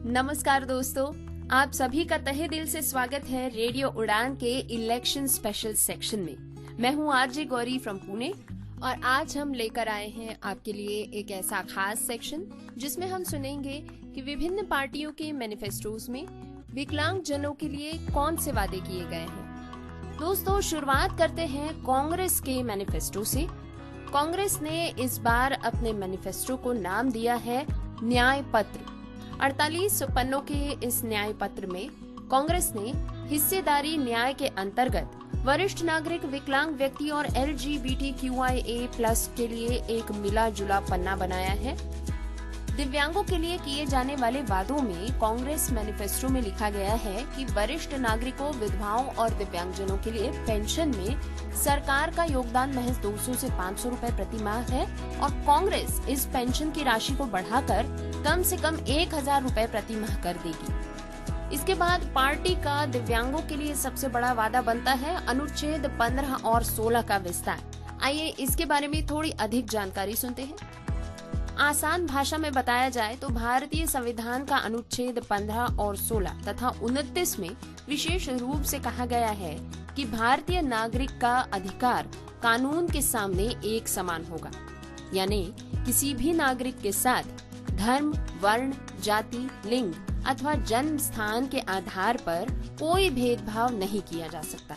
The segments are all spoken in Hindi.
नमस्कार दोस्तों, आप सभी का तहे दिल से स्वागत है रेडियो उड़ान के इलेक्शन स्पेशल सेक्शन में। मैं हूं आरजे गौरी फ्रॉम पुणे और आज हम लेकर आए हैं आपके लिए एक ऐसा खास सेक्शन जिसमें हम सुनेंगे कि विभिन्न पार्टियों के मैनिफेस्टोज में विकलांग जनों के लिए कौन से वादे किए गए हैं। दोस्तों, शुरुआत करते हैं कांग्रेस के मैनिफेस्टो से। कांग्रेस ने इस बार अपने मैनिफेस्टो को नाम दिया है न्याय पत्र। 48 पन्नों के इस न्याय पत्र में कांग्रेस ने हिस्सेदारी न्याय के अंतर्गत वरिष्ठ नागरिक, विकलांग व्यक्ति और LGBTQIA+ के लिए एक मिला जुला पन्ना बनाया है। दिव्यांगों के लिए किए जाने वाले वादों में कांग्रेस मैनिफेस्टो में लिखा गया है कि वरिष्ठ नागरिकों, विधवाओं और दिव्यांगजनों के लिए पेंशन में सरकार का योगदान महज 200 से 500 रुपए प्रति माह है और कांग्रेस इस पेंशन की राशि को बढ़ाकर कम से कम 1000 रुपए प्रति माह कर देगी। इसके बाद पार्टी का दिव्यांगों के लिए सबसे बड़ा वादा बनता है अनुच्छेद 15 और 16 का विस्तार। आइए इसके बारे में थोड़ी अधिक जानकारी सुनते हैं। आसान भाषा में बताया जाए तो भारतीय संविधान का अनुच्छेद 15 और 16 तथा 29 में विशेष रूप से कहा गया है कि भारतीय नागरिक का अधिकार कानून के सामने एक समान होगा, यानी किसी भी नागरिक के साथ धर्म, वर्ण, जाति, लिंग अथवा जन्म स्थान के आधार पर कोई भेदभाव नहीं किया जा सकता।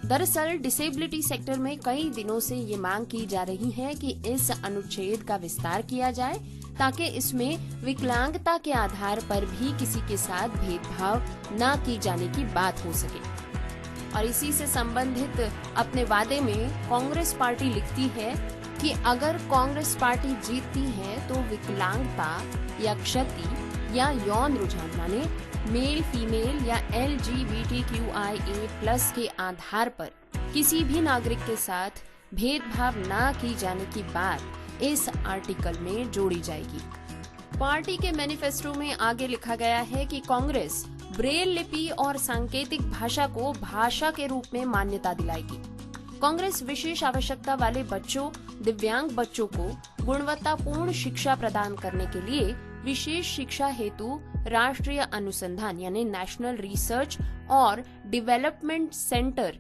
दरअसल डिसेबिलिटी सेक्टर में कई दिनों से ये मांग की जा रही है कि इस अनुच्छेद का विस्तार किया जाए ताकि इसमें विकलांगता के आधार पर भी किसी के साथ भेदभाव न की जाने की बात हो सके। और इसी से संबंधित अपने वादे में कांग्रेस पार्टी लिखती है कि अगर कांग्रेस पार्टी जीतती है तो विकलांगता या क्षति या यौन रुझान माने मेल, फीमेल या LGBTQIA+ के आधार पर किसी भी नागरिक के साथ भेदभाव न की जाने की बात इस आर्टिकल में जोड़ी जाएगी। पार्टी के मैनिफेस्टो में आगे लिखा गया है कि कांग्रेस ब्रेल लिपि और सांकेतिक भाषा को भाषा के रूप में मान्यता दिलाएगी। कांग्रेस विशेष आवश्यकता वाले बच्चों, दिव्यांग बच्चों को गुणवत्तापूर्ण शिक्षा प्रदान करने के लिए विशेष शिक्षा हेतु राष्ट्रीय अनुसंधान यानी नेशनल रिसर्च और डेवलपमेंट सेंटर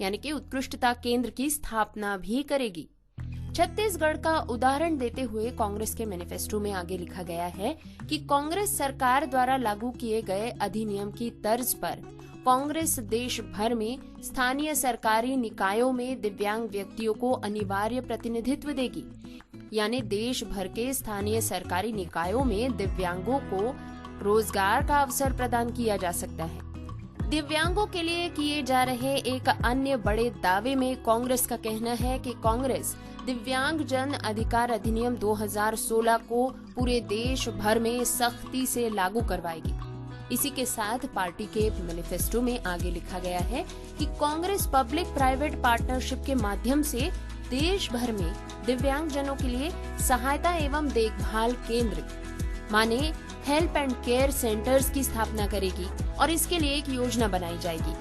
यानी कि उत्कृष्टता केंद्र की स्थापना भी करेगी। छत्तीसगढ़ का उदाहरण देते हुए कांग्रेस के मैनिफेस्टो में आगे लिखा गया है कि कांग्रेस सरकार द्वारा लागू किए गए अधिनियम की तर्ज पर कांग्रेस देश भर में स्थानीय सरकारी निकायों में दिव्यांग व्यक्तियों को अनिवार्य प्रतिनिधित्व देगी, यानी देश भर के स्थानीय सरकारी निकायों में दिव्यांगों को रोजगार का अवसर प्रदान किया जा सकता है। दिव्यांगों के लिए किए जा रहे एक अन्य बड़े दावे में कांग्रेस का कहना है कि कांग्रेस दिव्यांग जन अधिकार अधिनियम 2016 को पूरे देश भर में सख्ती से लागू करवाएगी। इसी के साथ पार्टी के मैनिफेस्टो में आगे लिखा गया है कि कांग्रेस पब्लिक प्राइवेट पार्टनरशिप के माध्यम से देश भर में दिव्यांग जनों के लिए सहायता एवं देखभाल केंद्र माने हेल्प एंड केयर सेंटर्स की स्थापना करेगी और इसके लिए एक योजना बनाई जाएगी।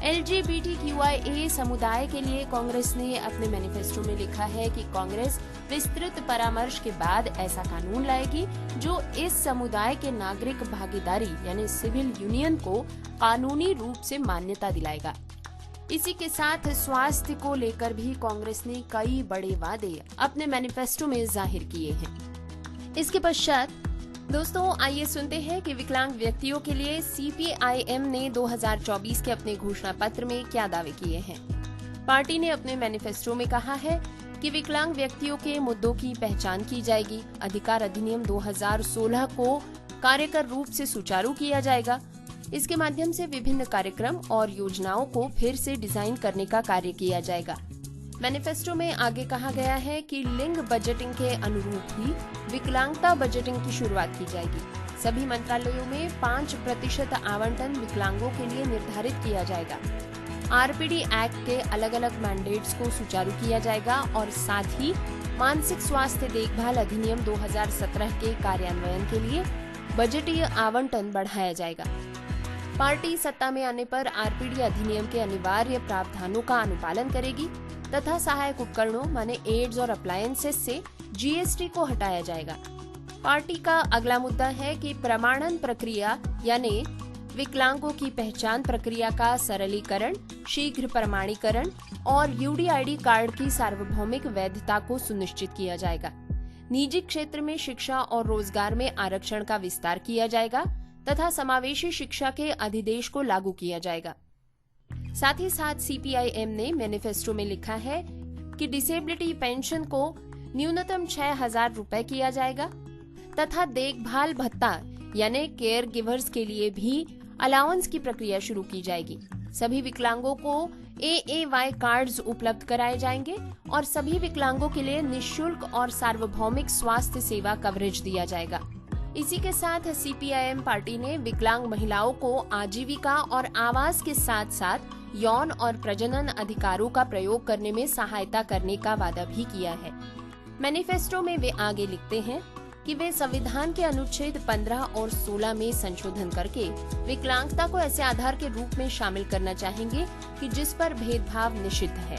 LGBTQIA समुदाय के लिए कांग्रेस ने अपने मैनिफेस्टो में लिखा है कि कांग्रेस विस्तृत परामर्श के बाद ऐसा कानून लाएगी जो इस समुदाय के नागरिक भागीदारी यानी सिविल यूनियन को कानूनी रूप से मान्यता दिलाएगा। इसी के साथ स्वास्थ्य को लेकर भी कांग्रेस ने कई बड़े वादे अपने मैनिफेस्टो में जाहिर किए हैं। इसके पश्चात दोस्तों आइए सुनते हैं कि विकलांग व्यक्तियों के लिए CPIM ने 2024 के अपने घोषणा पत्र में क्या दावे किए हैं। पार्टी ने अपने मैनिफेस्टो में कहा है कि विकलांग व्यक्तियों के मुद्दों की पहचान की जाएगी, अधिकार अधिनियम 2016 को कार्यकर रूप से सुचारू किया जाएगा। इसके माध्यम से विभिन्न कार्यक्रम और योजनाओं को फिर से डिजाइन करने का कार्य किया जाएगा। मैनिफेस्टो में आगे कहा गया है कि लिंग बजटिंग के अनुरूप ही विकलांगता बजटिंग की शुरुआत की जाएगी। सभी मंत्रालयों में 5% आवंटन विकलांगों के लिए निर्धारित किया जाएगा। RPD एक्ट के अलग अलग मैंडेट्स को सुचारू किया जाएगा और साथ ही मानसिक स्वास्थ्य देखभाल अधिनियम 2017 के कार्यान्वयन के लिए बजटीय आवंटन बढ़ाया जाएगा। पार्टी सत्ता में आने पर RPD अधिनियम के अनिवार्य प्रावधानों का अनुपालन करेगी तथा सहायक उपकरणों माने एड्स और अप्लायंसेस से GST को हटाया जाएगा। पार्टी का अगला मुद्दा है कि प्रमाणन प्रक्रिया यानी विकलांगों की पहचान प्रक्रिया का सरलीकरण, शीघ्र प्रमाणीकरण और यूडीआईडी कार्ड की सार्वभौमिक वैधता को सुनिश्चित किया जाएगा। निजी क्षेत्र में शिक्षा और रोजगार में आरक्षण का विस्तार किया जाएगा तथा समावेशी शिक्षा के अधिदेश को लागू किया जाएगा। साथ ही साथ सीपीआईएम ने मैनिफेस्टो में लिखा है कि डिसेबिलिटी पेंशन को न्यूनतम 6,000 रुपए किया जाएगा तथा देखभाल भत्ता यानी केयर गिवर्स के लिए भी अलाउंस की प्रक्रिया शुरू की जाएगी। सभी विकलांगों को AAY कार्ड्स उपलब्ध कराए जाएंगे और सभी विकलांगों के लिए निःशुल्क और सार्वभौमिक स्वास्थ्य सेवा कवरेज दिया जाएगा। इसी के साथ सीपीआईएम पार्टी ने विकलांग महिलाओं को आजीविका और आवास के साथ साथ यौन और प्रजनन अधिकारों का प्रयोग करने में सहायता करने का वादा भी किया है। मैनिफेस्टो में वे आगे लिखते हैं कि वे संविधान के अनुच्छेद 15 और 16 में संशोधन करके विकलांगता को ऐसे आधार के रूप में शामिल करना चाहेंगे कि जिस पर भेदभाव निषिद्ध है,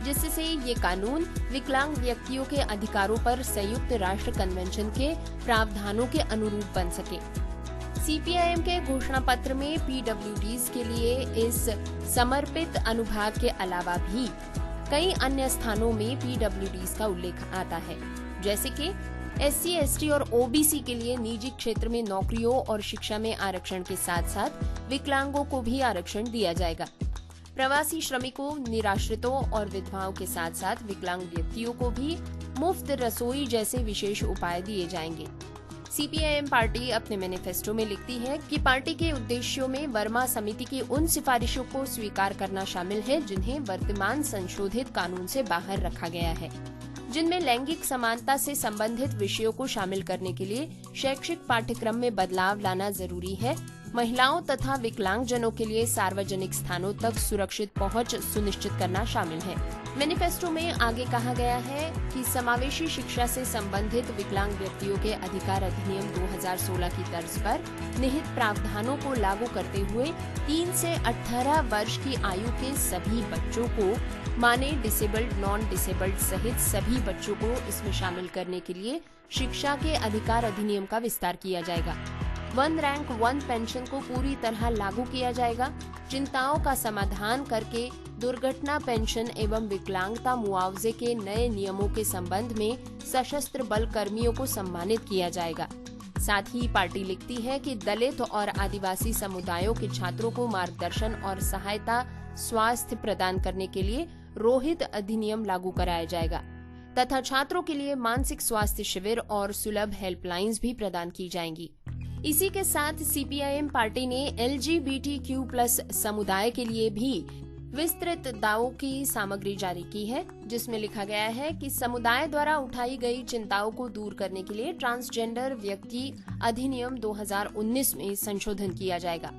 जिससे ये कानून विकलांग व्यक्तियों के अधिकारों पर संयुक्त राष्ट्र कन्वेंशन के प्रावधानों के अनुरूप बन सके। सीपीआईएम के घोषणा पत्र में पीडब्ल्यूडीज के लिए इस समर्पित अनुभाग के अलावा भी कई अन्य स्थानों में पीडब्ल्यूडीज का उल्लेख आता है, जैसे कि SC, ST और OBC के लिए निजी क्षेत्र में नौकरियों और शिक्षा में आरक्षण के साथ साथ विकलांगों को भी आरक्षण दिया जाएगा। प्रवासी श्रमिकों, निराश्रितों और विधवाओं के साथ साथ विकलांग व्यक्तियों को भी मुफ्त रसोई जैसे विशेष उपाय दिए जाएंगे। सीपीआईएम पार्टी अपने मैनिफेस्टो में लिखती है कि पार्टी के उद्देश्यों में वर्मा समिति की उन सिफारिशों को स्वीकार करना शामिल है जिन्हें वर्तमान संशोधित कानून से बाहर रखा गया है, जिनमें लैंगिक समानता से संबंधित विषयों को शामिल करने के लिए शैक्षिक पाठ्यक्रम में बदलाव लाना जरूरी है। महिलाओं तथा विकलांगजनों के लिए सार्वजनिक स्थानों तक सुरक्षित पहुंच सुनिश्चित करना शामिल है। मैनिफेस्टो में आगे कहा गया है कि समावेशी शिक्षा से संबंधित विकलांग व्यक्तियों के अधिकार अधिनियम 2016 की तर्ज पर निहित प्रावधानों को लागू करते हुए 3 से 18 वर्ष की आयु के सभी बच्चों को, माने डिसेबल्ड, नॉन डिसेबल्ड सहित सभी बच्चों को इसमें शामिल करने के लिए शिक्षा के अधिकार अधिनियम का विस्तार किया जाएगा। 1 रैंक 1 पेंशन को पूरी तरह लागू किया जाएगा। चिंताओं का समाधान करके दुर्घटना पेंशन एवं विकलांगता मुआवजे के नए नियमों के संबंध में सशस्त्र बल कर्मियों को सम्मानित किया जाएगा। साथ ही पार्टी लिखती है कि दलित और आदिवासी समुदायों के छात्रों को मार्गदर्शन और सहायता स्वास्थ्य प्रदान करने के लिए रोहित अधिनियम लागू कराया जाएगा तथा छात्रों के लिए मानसिक स्वास्थ्य शिविर और सुलभ हेल्पलाइंस भी प्रदान की जाएंगी। इसी के साथ सीपीआईएम पार्टी ने LGBTQ+ समुदाय के लिए भी विस्तृत दावों की सामग्री जारी की है, जिसमें लिखा गया है कि समुदाय द्वारा उठाई गई चिंताओं को दूर करने के लिए ट्रांसजेंडर व्यक्ति अधिनियम 2019 में संशोधन किया जाएगा।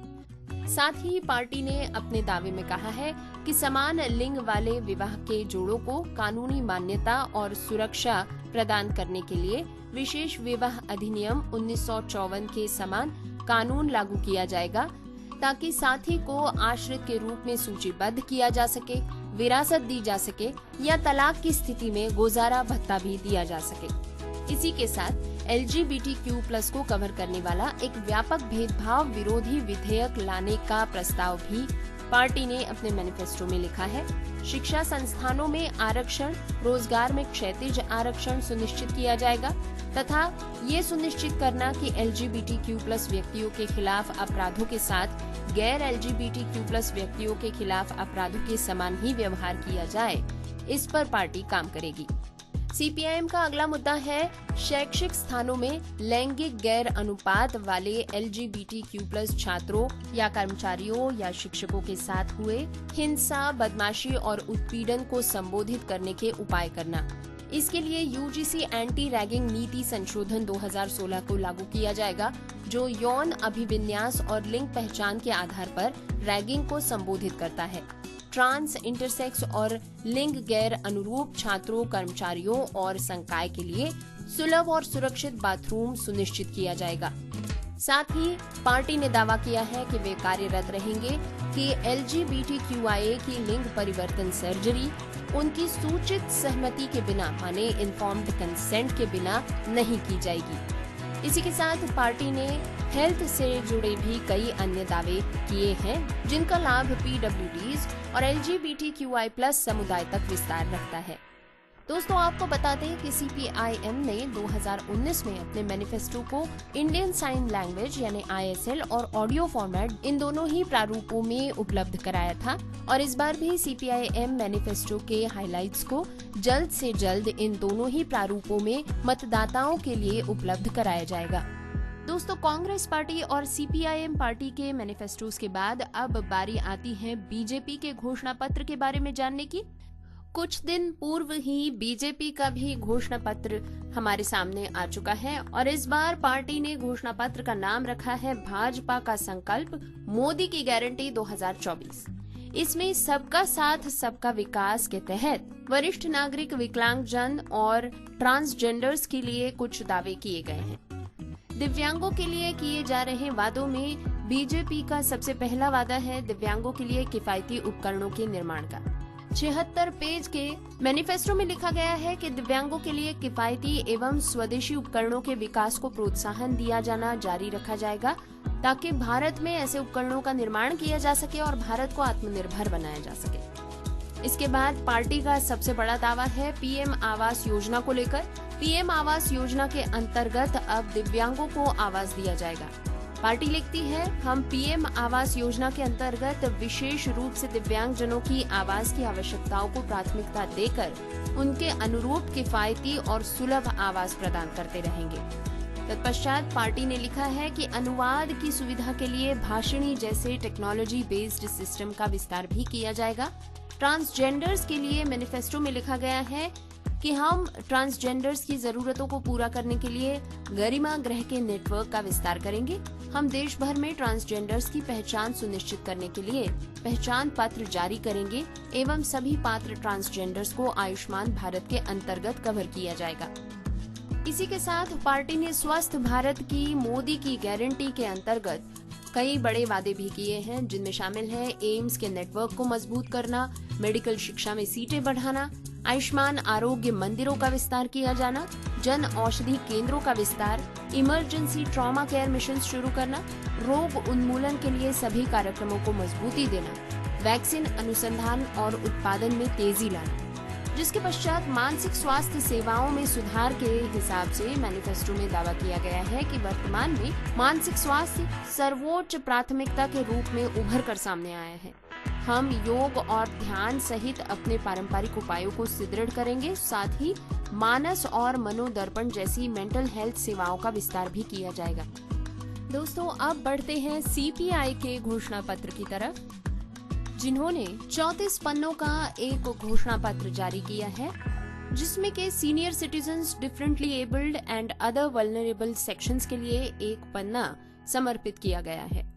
साथ ही पार्टी ने अपने दावे में कहा है कि समान लिंग वाले विवाह के जोड़ों को कानूनी मान्यता और सुरक्षा प्रदान करने के लिए विशेष विवाह अधिनियम 1954 के समान कानून लागू किया जाएगा, ताकि साथी को आश्रित के रूप में सूचीबद्ध किया जा सके, विरासत दी जा सके या तलाक की स्थिति में गुजारा भत्ता भी दिया जा सके। इसी के साथ LGBTQ+ को कवर करने वाला एक व्यापक भेदभाव विरोधी विधेयक लाने का प्रस्ताव भी पार्टी ने अपने मैनिफेस्टो में लिखा है। शिक्षा संस्थानों में आरक्षण, रोजगार में क्षैतिज आरक्षण सुनिश्चित किया जाएगा तथा ये सुनिश्चित करना कि LGBTQ+ व्यक्तियों के खिलाफ अपराधों के साथ गैर LGBTQ+ व्यक्तियों के खिलाफ अपराधों के समान ही व्यवहार किया जाए, इस पर पार्टी काम करेगी। सीपीआईएम का अगला मुद्दा है शैक्षिक स्थानों में लैंगिक गैर अनुपात वाले LGBTQ+ छात्रों या कर्मचारियों या शिक्षकों के साथ हुए हिंसा, बदमाशी और उत्पीड़न को संबोधित करने के उपाय करना। इसके लिए UGC एंटी रैगिंग नीति संशोधन 2016 को लागू किया जाएगा, जो यौन अभिविन्यास और लिंग पहचान के आधार पर रैगिंग को संबोधित करता है। ट्रांस, इंटरसेक्स और लिंग गैर अनुरूप छात्रों, कर्मचारियों और संकाय के लिए सुलभ और सुरक्षित बाथरूम सुनिश्चित किया जाएगा। साथ ही पार्टी ने दावा किया है कि वे कार्यरत रहेंगे कि LGBTQIA की लिंग परिवर्तन सर्जरी उनकी सूचित सहमति के बिना, माने इन्फॉर्म्ड कंसेंट के बिना नहीं की जाएगी। इसी के साथ पार्टी ने हेल्थ से जुड़े भी कई अन्य दावे किए हैं, जिनका लाभ PWDs और LGBTQI+ समुदाय तक विस्तार रखता है। दोस्तों, आपको बता दें कि CPIM ने 2019 में अपने मैनिफेस्टो को इंडियन साइन लैंग्वेज यानी ISL और ऑडियो फॉर्मेट इन दोनों ही प्रारूपों में उपलब्ध कराया था और इस बार भी CPIM मैनिफेस्टो के हाइलाइट्स को जल्द से जल्द इन दोनों ही प्रारूपों में मतदाताओं के लिए उपलब्ध कराया जाएगा। दोस्तों, कांग्रेस पार्टी और CPIM पार्टी के मैनिफेस्टोस के बाद अब बारी आती है बीजेपी के घोषणा पत्र के बारे में जानने की। कुछ दिन पूर्व ही बीजेपी का भी घोषणा पत्र हमारे सामने आ चुका है और इस बार पार्टी ने घोषणा पत्र का नाम रखा है भाजपा का संकल्प मोदी की गारंटी 2024। इसमें सबका साथ सबका विकास के तहत वरिष्ठ नागरिक, विकलांगजन और ट्रांसजेंडर्स के लिए कुछ दावे किए गए हैं। दिव्यांगों के लिए किए जा रहे वादों में बीजेपी का सबसे पहला वादा है दिव्यांगों के लिए किफायती उपकरणों के निर्माण का। 76 पेज के मैनिफेस्टो में लिखा गया है कि दिव्यांगों के लिए किफायती एवं स्वदेशी उपकरणों के विकास को प्रोत्साहन दिया जाना जारी रखा जाएगा ताकि भारत में ऐसे उपकरणों का निर्माण किया जा सके और भारत को आत्मनिर्भर बनाया जा सके। इसके बाद पार्टी का सबसे बड़ा दावा है PM आवास योजना को लेकर। PM आवास योजना के अंतर्गत अब दिव्यांगों को आवास दिया जाएगा। पार्टी लिखती है, हम PM आवास योजना के अंतर्गत विशेष रूप से दिव्यांगजनों की आवास की आवश्यकताओं को प्राथमिकता देकर उनके अनुरूप किफायती और सुलभ आवास प्रदान करते रहेंगे। तत्पश्चात पार्टी ने लिखा है कि अनुवाद की सुविधा के लिए भाषिणी जैसे टेक्नोलॉजी बेस्ड सिस्टम का विस्तार भी किया जाएगा। ट्रांसजेंडर्स के लिए मैनिफेस्टो में लिखा गया है कि हम ट्रांसजेंडर्स की जरूरतों को पूरा करने के लिए गरिमा गृह के नेटवर्क का विस्तार करेंगे। हम देश भर में ट्रांसजेंडर्स की पहचान सुनिश्चित करने के लिए पहचान पत्र जारी करेंगे एवं सभी पात्र ट्रांसजेंडर्स को आयुष्मान भारत के अंतर्गत कवर किया जाएगा। इसी के साथ पार्टी ने स्वस्थ भारत की मोदी की गारंटी के अंतर्गत कई बड़े वादे भी किए हैं, जिनमें शामिल है एम्स के नेटवर्क को मजबूत करना, मेडिकल शिक्षा में सीटें बढ़ाना, आयुष्मान आरोग्य मंदिरों का विस्तार किया जाना, जन औषधि केंद्रों का विस्तार, इमरजेंसी ट्रॉमा केयर मिशन शुरू करना, रोग उन्मूलन के लिए सभी कार्यक्रमों को मजबूती देना, वैक्सीन अनुसंधान और उत्पादन में तेजी लाना। जिसके पश्चात मानसिक स्वास्थ्य सेवाओं में सुधार के हिसाब से मैनिफेस्टो में दावा किया गया है कि वर्तमान में मानसिक स्वास्थ्य सर्वोच्च प्राथमिकता के रूप में उभर कर सामने आया है। हम योग और ध्यान सहित अपने पारंपरिक उपायों को सुदृढ़ करेंगे, साथ ही मानस और मनोदर्पण जैसी मेंटल हेल्थ सेवाओं का विस्तार भी किया जाएगा। दोस्तों, अब बढ़ते हैं CPI के घोषणा पत्र की तरफ, जिन्होंने 34 पन्नों का एक घोषणा पत्र जारी किया है, जिसमें के senior citizens, differently abled and other vulnerable sections के लिए एक पन्ना समर्पित किया गया है।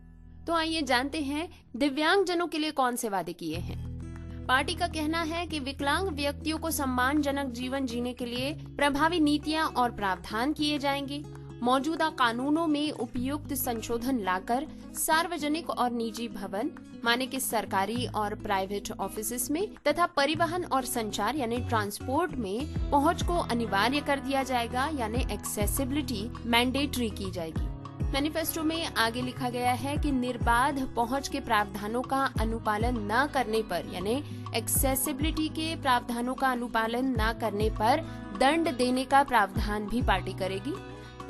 तो आइए जानते हैं दिव्यांगजनों के लिए कौन से वादे किए हैं। पार्टी का कहना है कि विकलांग व्यक्तियों को सम्मानजनक जीवन जीने के लिए प्रभावी नीतियां और प्रावधान किए जाएंगे। मौजूदा कानूनों में उपयुक्त संशोधन लाकर सार्वजनिक और निजी भवन माने कि सरकारी और प्राइवेट ऑफिसेस में तथा परिवहन और संचार यानी ट्रांसपोर्ट में पहुंच को अनिवार्य कर दिया जाएगा, यानी एक्सेसिबिलिटी मैंडेटरी की जाएगी। मैनिफेस्टो में आगे लिखा गया है कि निर्बाध पहुंच के प्रावधानों का अनुपालन न करने पर यानी एक्सेसिबिलिटी के प्रावधानों का अनुपालन न करने पर दंड देने का प्रावधान भी पार्टी करेगी।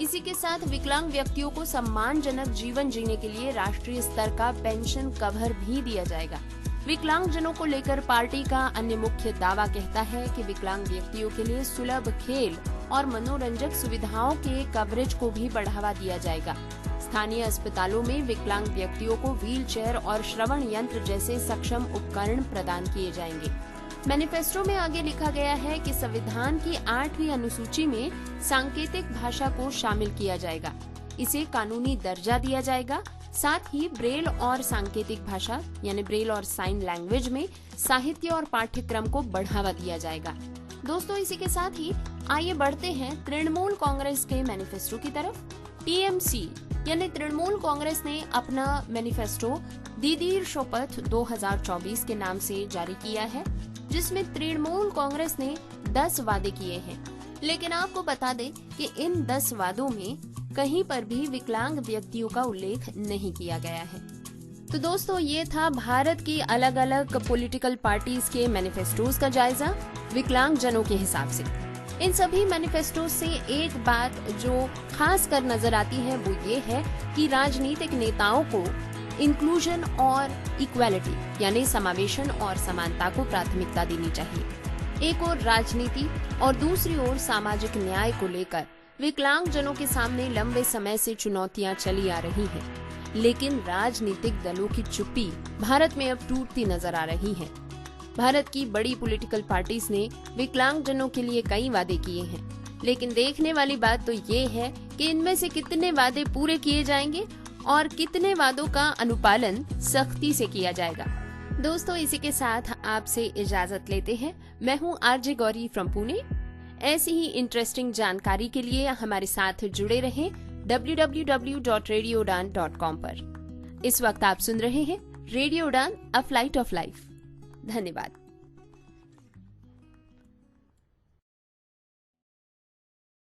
इसी के साथ विकलांग व्यक्तियों को सम्मानजनक जीवन जीने के लिए राष्ट्रीय स्तर का पेंशन कवर भी दिया जाएगा। विकलांगजनों को लेकर पार्टी का अन्य मुख्य दावा कहता है कि विकलांग व्यक्तियों के लिए सुलभ खेल और मनोरंजक सुविधाओं के कवरेज को भी बढ़ावा दिया जाएगा। स्थानीय अस्पतालों में विकलांग व्यक्तियों को व्हीलचेयर और श्रवण यंत्र जैसे सक्षम उपकरण प्रदान किए जाएंगे। मैनिफेस्टो में आगे लिखा गया है कि संविधान की 8वीं अनुसूची में सांकेतिक भाषा को शामिल किया जाएगा, इसे कानूनी दर्जा दिया जाएगा। साथ ही ब्रेल और सांकेतिक भाषा यानी ब्रेल और साइन लैंग्वेज में साहित्य और पाठ्यक्रम को बढ़ावा दिया जाएगा। दोस्तों, इसी के साथ ही आइए बढ़ते हैं तृणमूल कांग्रेस के मैनिफेस्टो की तरफ। TMC यानी तृणमूल कांग्रेस ने अपना मैनिफेस्टो दीदीर शपथ 2024 के नाम से जारी किया है, जिसमें तृणमूल कांग्रेस ने 10 वादे किए हैं। लेकिन आपको बता दें कि इन 10 वादों में कहीं पर भी विकलांग व्यक्तियों का उल्लेख नहीं किया गया है। तो दोस्तों, ये था भारत की अलग अलग पॉलिटिकल पार्टीज के मैनिफेस्टोज का जायजा विकलांग जनों के हिसाब से। इन सभी मैनिफेस्टो से एक बात जो खास कर नजर आती है वो ये है कि राजनीतिक नेताओं को इंक्लूजन और इक्वालिटी यानी समावेशन और समानता को प्राथमिकता देनी चाहिए। एक ओर राजनीति और दूसरी ओर सामाजिक न्याय को लेकर विकलांग जनों के सामने लंबे समय से चुनौतियां चली आ रही हैं, लेकिन राजनीतिक दलों की चुप्पी भारत में अब टूटती नजर आ रही है। भारत की बड़ी पॉलिटिकल पार्टीज ने विकलांग जनों के लिए कई वादे किए हैं, लेकिन देखने वाली बात तो ये है कि इनमें से कितने वादे पूरे किए जाएंगे और कितने वादों का अनुपालन सख्ती से किया जाएगा। दोस्तों, इसी के साथ आपसे इजाजत लेते हैं। मैं हूँ आरजे गौरी फ्रॉम पुणे। ऐसी ही इंटरेस्टिंग जानकारी के लिए हमारे साथ जुड़े रहें www.radioudan.com पर। इस वक्त आप सुन रहे हैं रेडियो उड़ान, अ फ्लाइट ऑफ लाइफ। धन्यवाद।